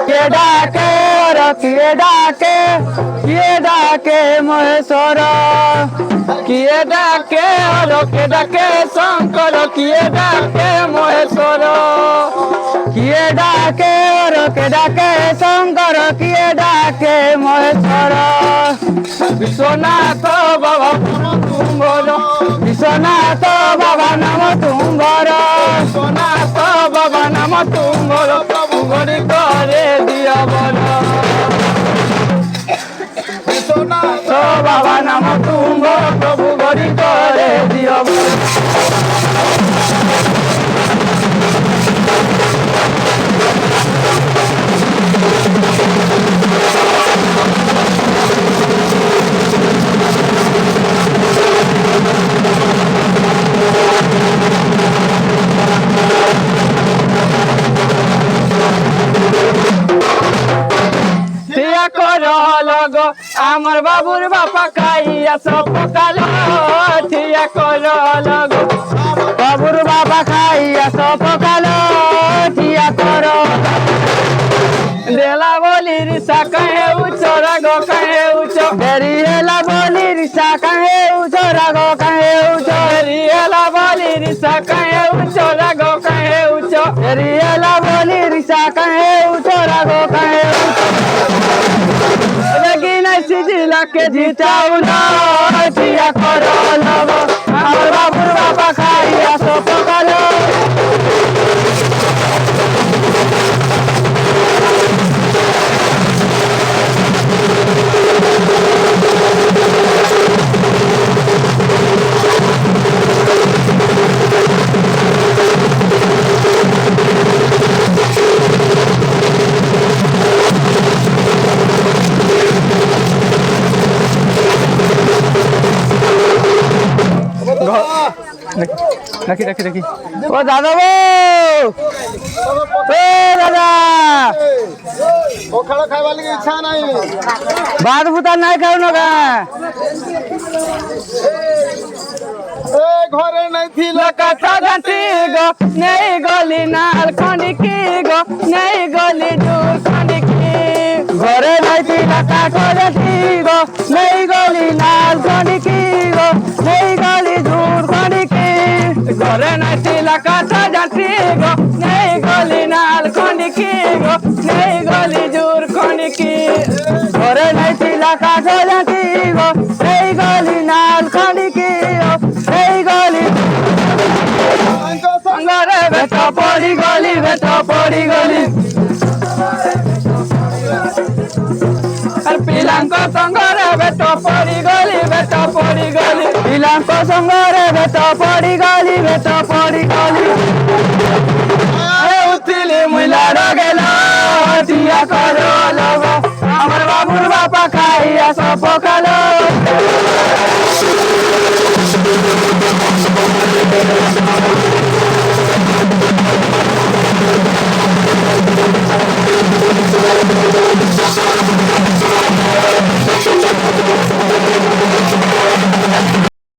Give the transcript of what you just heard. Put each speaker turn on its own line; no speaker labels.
কে ডাকে ওর কে ডাকে মহেশ্বর, কে ডাকে ওর কে ডাকে শঙ্কর, কে ডাকে মহেশ্বর, কে ডাকে ওর কে ডাকে শঙ্কর, কে ডাকে মহেশ্বর। বিশ্বনাথ বাবা তুম্বর, বিশ্বনাথ বাবা নাম তুম্বর, বিশ্বনাথ বাবা নাম তুম্বর, প্রভু গরি করে দিও বল। বিশ্বনাথ বাবা নাম তুম্বর, প্রভু গরি করে দিও বল। আমার বাবুর বাপা খাইয়া সব কালো, ঠিয়া করো লগো বাবুর বাপা খাইয়া সব কালো, ঠিয়া করো। দেলা বলি রিসা কাহে উচ্চ রাগ কাহে উচ্চ, হেরিয়েলা বলি রিসা কাহে উচ্চ রাগ কাহে উচ্চ, হেরিয়েলা বলি রিসা কাহে উচ্চ রাগ কাহে উচ্চ, হেরিয়েলা বলি রিসা কাহে উচ্চ রাগ কাহে উচ্চ। সিজিলাকে জিতাও না, ঠিয়া করো লগো আমার বাবুর বাপা খাইয়া সব কালো। রাখি রাখি রাখি ও দাদা গো, ও দাদা
পখাল খাইবার লাগি ইচ্ছা নাই,
ভাত ভুতা নাই খাও না
ঘরে নাই থিল
কথা জাতি গো, নেই গলি নাল খনিকি গো, নেই গলি দূর খনিকি, ঘরে নাই থিলা কাঠো জাতি গো, নেই গলি নাল খনিকি গো, নেই গলি দূর খনিকি, ঘরে নাই থিলা কাঠো জাতি গো, নেই গলি নাল খনিকি গো, নেই গলি দূর খনিকি, ঘরে নাই থিলা কাঠো জাতি গো, নেই গলি নাল খনিকি গো, নেই গলি সঙ্গরে বেটা পড়ি গলি, বেটা পড়ি গলি, আর পিলাঙ্ক সঙ্গরে বেটা পড়ি গলি, বেটা পড়ি গলি, পিলাঙ্ক সঙ্গরে বেটা পড়ি গলি, বেটা পড়ি গলি। উঠিলি মুইলার গেল, ঠিয়া করো লগো আমার বাবুর বাপা খাইয়া সব কালো।